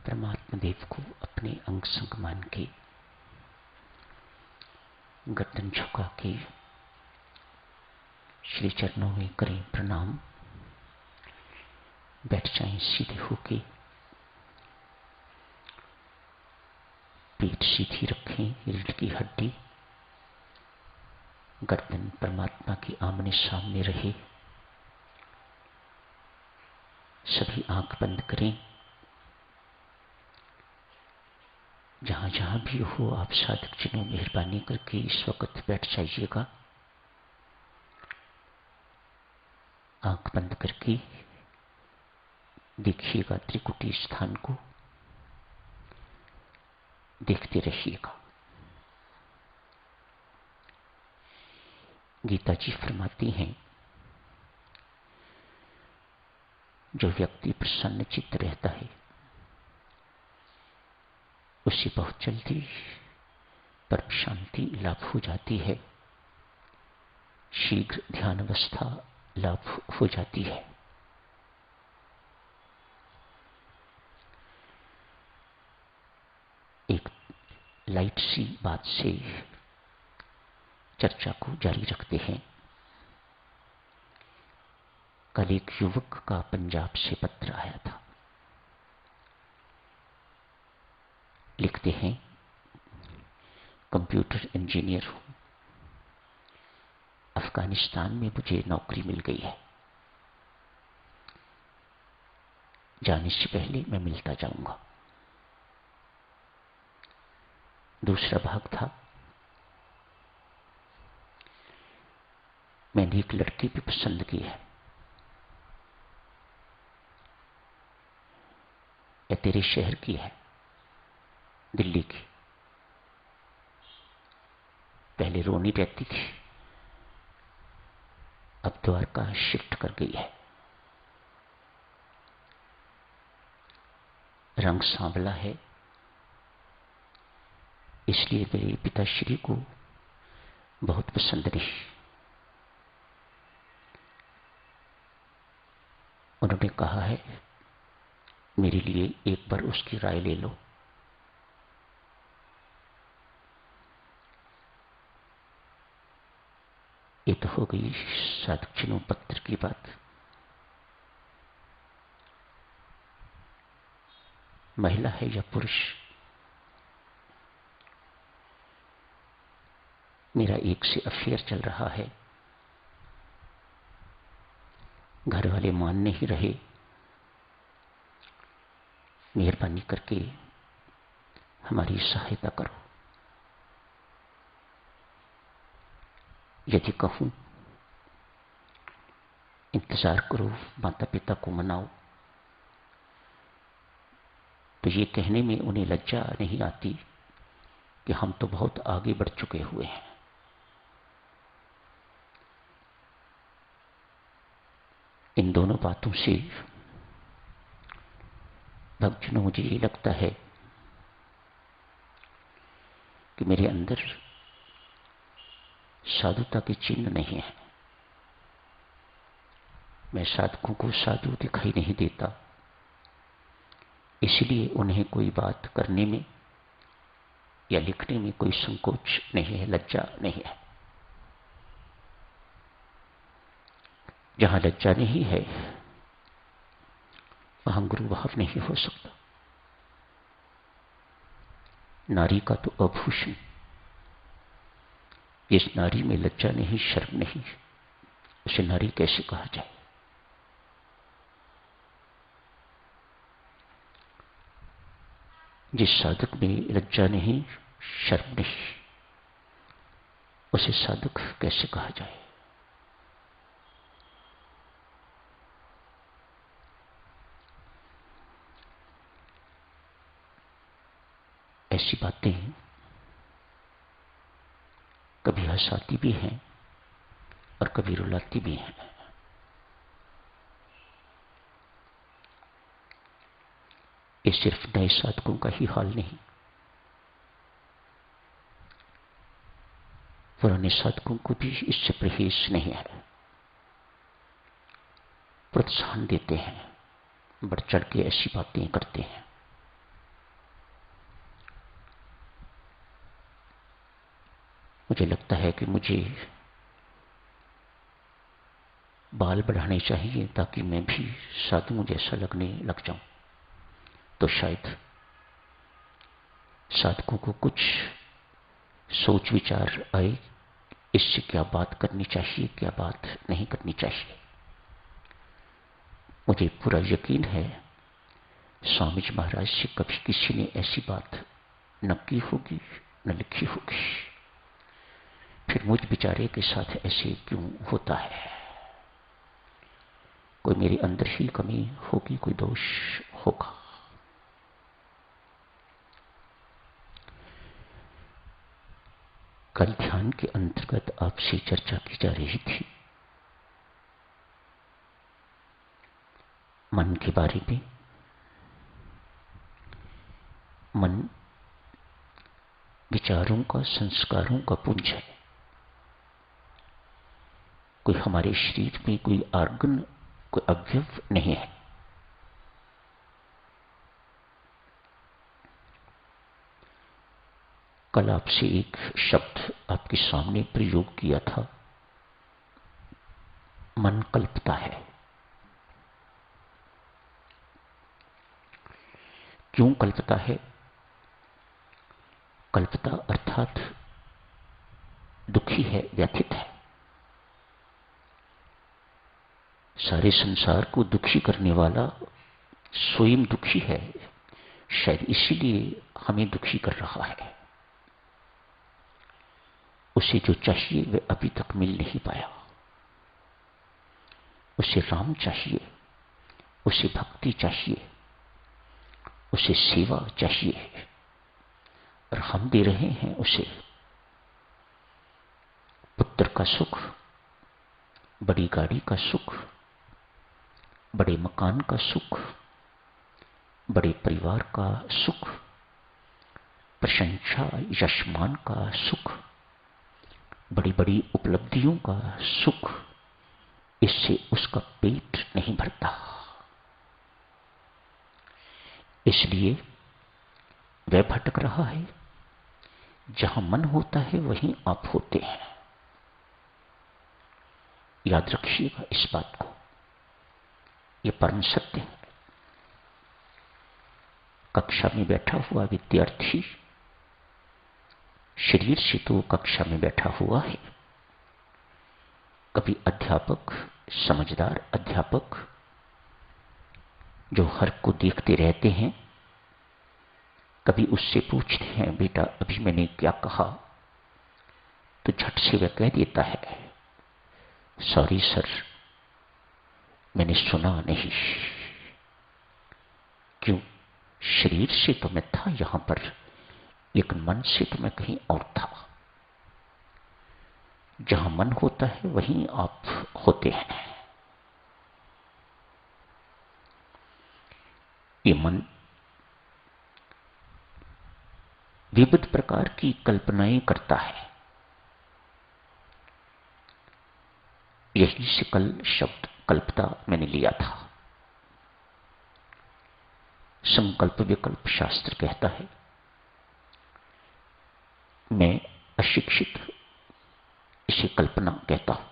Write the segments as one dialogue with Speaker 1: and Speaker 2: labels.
Speaker 1: परमात्मा देव को अपने अंग संग मान के गर्दन झुका के श्री चरणों में करें प्रणाम। बैठ जाएं सीधे होके, पीठ सीधी रखें, रीढ़ की हड्डी गर्दन परमात्मा की आमने सामने रहे। सभी आंख बंद करें। जहां जहां भी हो आप साधक जनों मेहरबानी करके इस वक्त बैठ जाइएगा। आंख बंद करके देखिएगा त्रिकुटी स्थान को, देखते रहिएगा। गीता जी फरमाती हैं, जो व्यक्ति प्रसन्न चित्त रहता है उसे बहुत जल्दी परम शांति लाभ हो जाती है, शीघ्र ध्यान अवस्था लाभ हो जाती है। एक लाइट सी बात से चर्चा को जारी रखते हैं। कल एक युवक का पंजाब से पत्र आया था। लिखते हैं, कंप्यूटर इंजीनियर हूं, अफगानिस्तान में मुझे नौकरी मिल गई है। जाने से पहले मैं मिलता जाऊंगा। दूसरा भाग था, मैंने एक लड़की भी पसंद की है, यह तेरे शहर की है, दिल्ली की। पहले रोनी रहती थी, अब द्वारका शिफ्ट कर गई है। रंग सांवला है, इसलिए मेरे पिताश्री को बहुत पसंद रही। उन्होंने कहा है, मेरे लिए एक बार उसकी राय ले लो। ये तो हो गई साधक जनों पत्र की बात। महिला है या पुरुष, मेरा एक से अफेयर चल रहा है, घर वाले मान नहीं रहे। मेहरबानी करके हमारी सहायता करो। यदि कहूं इंतजार करो, माता पिता को मनाओ, तो ये कहने में उन्हें लज्जा नहीं आती कि हम तो बहुत आगे बढ़ चुके हुए हैं। इन दोनों बातों से भक्तजनों मुझे ये लगता है कि मेरे अंदर साधुता के चिन्ह नहीं है। मैं साधकों को साधु दिखाई नहीं देता, इसलिए उन्हें कोई बात करने में या लिखने में कोई संकोच नहीं है, लज्जा नहीं है। जहां लज्जा नहीं है वहां गुरु भाव नहीं हो सकता। नारी का तो आभूषण, जिस नारी में लज्जा नहीं, शर्म नहीं, उसे नारी कैसे कहा जाए। जिस साधक में लज्जा नहीं, शर्म नहीं, उसे साधक कैसे कहा जाए। ऐसी बातें कभी हंसाती भी हैं और कभी रुलाती भी हैं। ये सिर्फ नए साधकों का ही हाल नहीं, पुराने साधकों को भी इससे परहेज नहीं है। प्रोत्साहन देते हैं, बढ़ चढ़ के ऐसी बातें करते हैं। मुझे लगता है कि मुझे बाल बढ़ाने चाहिए ताकि मैं भी साधुओं जैसा लगने लग जाऊं। तो शायद साधकों को कुछ सोच विचार आए, इससे क्या बात करनी चाहिए, क्या बात नहीं करनी चाहिए। मुझे पूरा यकीन है स्वामी जी महाराज से कभी किसी ने ऐसी बात न की होगी न लिखी होगी। फिर मुझ बेचारे के साथ ऐसे क्यों होता है? कोई मेरे अंदर ही कमी होगी, कोई दोष होगा। कल ध्यान के अंतर्गत आपसे चर्चा की जा रही थी मन के बारे में। मन विचारों का, संस्कारों का पुंज है। कोई हमारे शरीर में कोई आर्गन, कोई अवयव नहीं है। कल आपसे एक शब्द आपके सामने प्रयोग किया था, मन कल्पता है। क्यों कल्पता है? कल्पता अर्थात दुखी है, व्यथित है। सारे संसार को दुखी करने वाला स्वयं दुखी है, शायद इसीलिए हमें दुखी कर रहा है। उसे जो चाहिए वह अभी तक मिल नहीं पाया। उसे राम चाहिए, उसे भक्ति चाहिए, उसे सेवा चाहिए, और हम दे रहे हैं उसे पुत्र का सुख, बड़ी गाड़ी का सुख, बड़े मकान का सुख, बड़े परिवार का सुख, प्रशंसा यशमान का सुख, बड़ी बड़ी उपलब्धियों का सुख। इससे उसका पेट नहीं भरता। इसलिए वह भटक रहा है। जहां मन होता है वहीं आप होते हैं। याद रखिएगा इस बात को, यह परम सत्य है। कक्षा में बैठा हुआ विद्यार्थी शरीर से तो कक्षा में बैठा हुआ है। कभी अध्यापक, समझदार अध्यापक जो हर को देखते रहते हैं, कभी उससे पूछते हैं बेटा अभी मैंने क्या कहा, तो झट से वह कह देता है सॉरी सर, मैंने सुना नहीं। क्यों? शरीर से तो मैं था यहां पर, लेकिन मन से तो मैं कहीं और था। जहां मन होता है वहीं आप होते हैं। ये मन विविध प्रकार की कल्पनाएं करता है। यही से कल शब्द कल्पता मैंने लिया था। संकल्प विकल्प शास्त्र कहता है मैं अशिक्षित इसे कल्पना कहता हूं।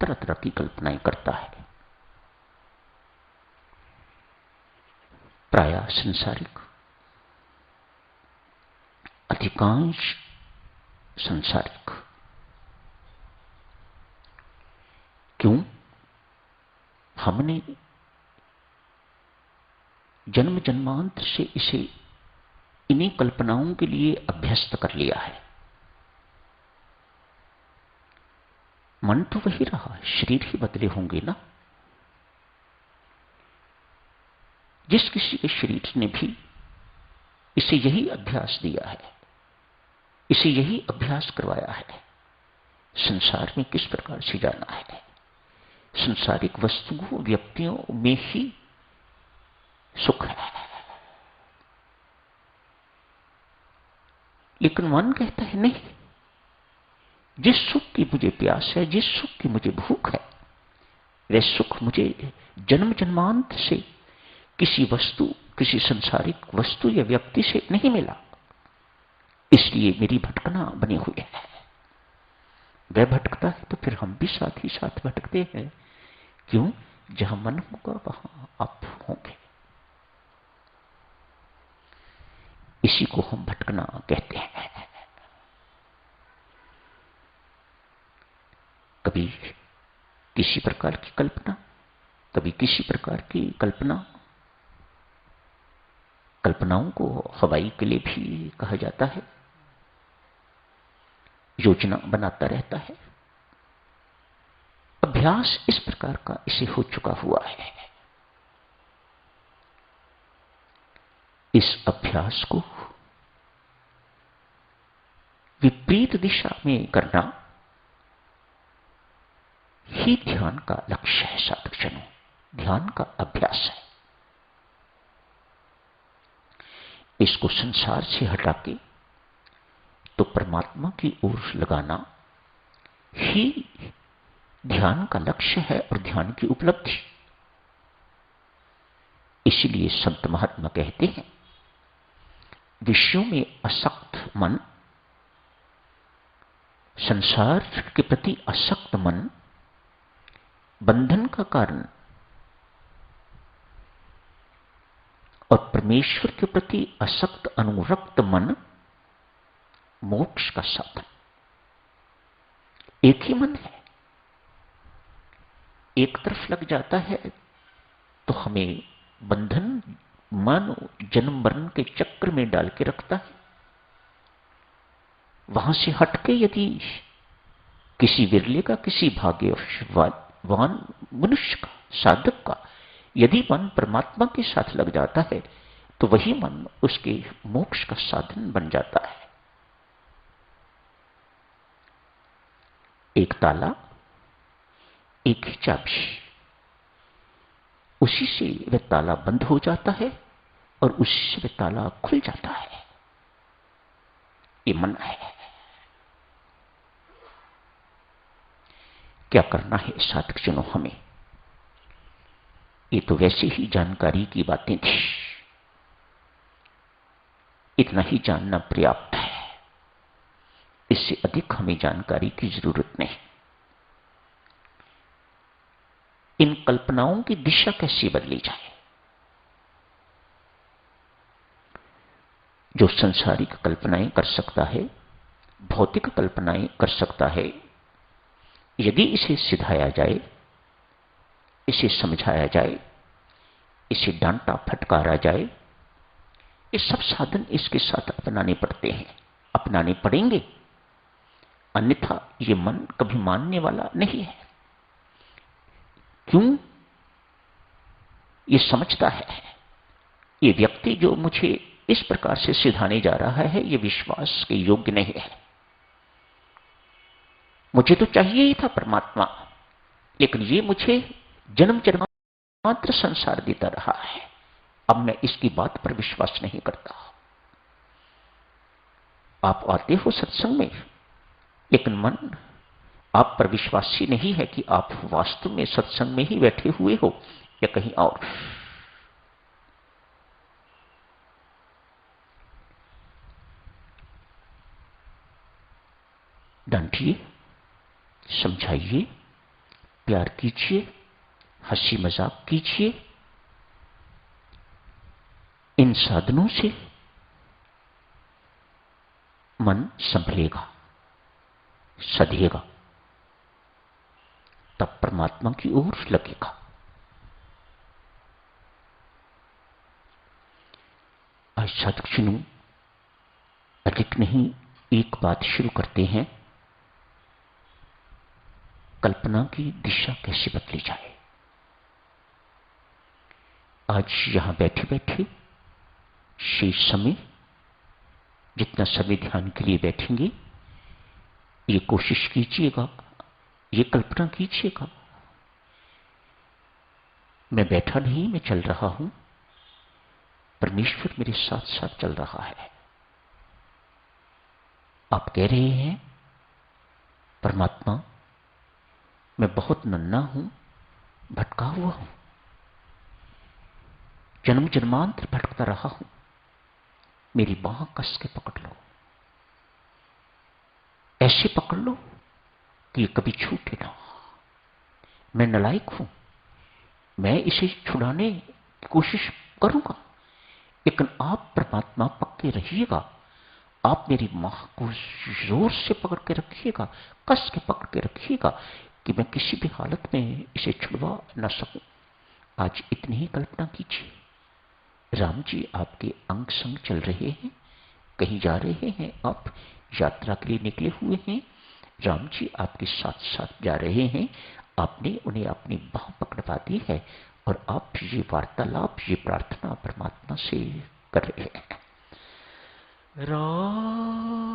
Speaker 1: तरह तरह की कल्पनाएं करता है, प्रायः संसारिक, अधिकांश संसारिक। क्यों? हमने जन्म जन्मांतर से इसे इन्हीं कल्पनाओं के लिए अभ्यस्त कर लिया है। मन तो वही रहा, शरीर ही बदले होंगे ना। जिस किसी के शरीर ने भी इसे यही अभ्यास दिया है, इसे यही अभ्यास करवाया है संसार में किस प्रकार से जाना है, संसारिक वस्तुओं व्यक्तियों में ही सुख है। लेकिन मन कहता है नहीं, जिस सुख की मुझे प्यास है, जिस सुख की मुझे भूख है, वह सुख मुझे जन्म जन्मांत से किसी वस्तु, किसी संसारिक वस्तु या व्यक्ति से नहीं मिला। इसलिए मेरी भटकना बनी हुई है। वह भटकता है तो फिर हम भी साथ ही साथ भटकते हैं। क्यों? जहां मन होगा वहां आप होंगे। इसी को हम भटकना कहते हैं। कभी किसी प्रकार की कल्पना, कभी किसी प्रकार की कल्पना। कल्पनाओं को हवाई किले भी कहा जाता है। योजना बनाता रहता है। अभ्यास इस प्रकार का इसे हो चुका हुआ है। इस अभ्यास को विपरीत दिशा में करना ही ध्यान का लक्ष्य है। साधकजनों, ध्यान का अभ्यास है। इसको संसार से हटा के तो परमात्मा की ओर लगाना ही ध्यान का लक्ष्य है और ध्यान की उपलब्धि। इसलिए संत महात्मा कहते हैं, विषयों में आसक्त मन, संसार के प्रति आसक्त मन बंधन का कारण और परमेश्वर के प्रति आसक्त अनुरक्त मन मोक्ष का साधन। एक ही मन है। एक तरफ लग जाता है तो हमें बंधन मानो जन्म मरण के चक्र में डाल के रखता है। वहां से हटके यदि किसी विरले का, किसी भाग्यवान मनुष्य का, साधक का यदि मन परमात्मा के साथ लग जाता है तो वही मन उसके मोक्ष का साधन बन जाता है। एक ताला, एक ही चाबी, उसी से वह ताला बंद हो जाता है और उसी से वह ताला खुल जाता है। ये मन है। क्या करना है साधकजनों हमें? ये तो वैसे ही जानकारी की बातें थी। इतना ही जानना पर्याप्त है। इससे अधिक हमें जानकारी की जरूरत नहीं। इन कल्पनाओं की दिशा कैसे बदली जाए? जो संसारिक कल्पनाएं कर सकता है, भौतिक कल्पनाएं कर सकता है, यदि इसे सिधाया जाए, इसे समझाया जाए, इसे डांटा फटकारा जाए, ये सब साधन इसके साथ अपनाने पड़ते हैं, अपनाने पड़ेंगे। अन्यथा ये मन कभी मानने वाला नहीं है। क्यों? ये समझता है, ये व्यक्ति जो मुझे इस प्रकार से सिधाने जा रहा है, ये विश्वास के योग्य नहीं है। मुझे तो चाहिए ही था परमात्मा, लेकिन ये मुझे जन्म जन्मांतर संसार देता रहा है। अब मैं इसकी बात पर विश्वास नहीं करता। आप आते हो सत्संग में, लेकिन मन आप पर विश्वासी नहीं है कि आप वास्तव में सत्संग में ही बैठे हुए हो या कहीं और। डांटिए, समझाइए, प्यार कीजिए, हंसी मजाक कीजिए। इन साधनों से मन संभलेगा, सधेगा, तब परमात्मा की ओर लगेगा। आज साधकजनों, अधिक नहीं एक बात शुरू करते हैं। कल्पना की दिशा कैसे बदली जाए? आज यहां बैठे बैठे शेष समय, जितना समय ध्यान के लिए बैठेंगे, ये कोशिश कीजिएगा, ये कल्पना कीजिएगा, मैं बैठा नहीं, मैं चल रहा हूं। परमेश्वर मेरे साथ साथ चल रहा है। आप कह रहे हैं, परमात्मा मैं बहुत नन्हा हूं, भटका हुआ हूं, जन्म जन्मांतर भटकता रहा हूं, मेरी बाह कस के पकड़ लो। ऐसे पकड़ लो कि ये कभी छूटे ना। मैं नालायक हूं, मैं इसे छुड़ाने की कोशिश करूंगा, लेकिन आप परमात्मा पक्के रहिएगा। आप मेरी मां को जोर से पकड़ के रखिएगा, कस के पकड़ के रखिएगा कि मैं किसी भी हालत में इसे छुड़वा न सकूं। आज इतनी ही कल्पना कीजिए, राम जी आपके अंग संग चल रहे हैं, कहीं जा रहे हैं, आप यात्रा के लिए निकले हुए हैं, राम जी आपके साथ साथ जा रहे हैं, आपने उन्हें अपनी बाह पकड़वा दी है और आप ये वार्तालाप, ये प्रार्थना परमात्मा से कर रहे हैं। राम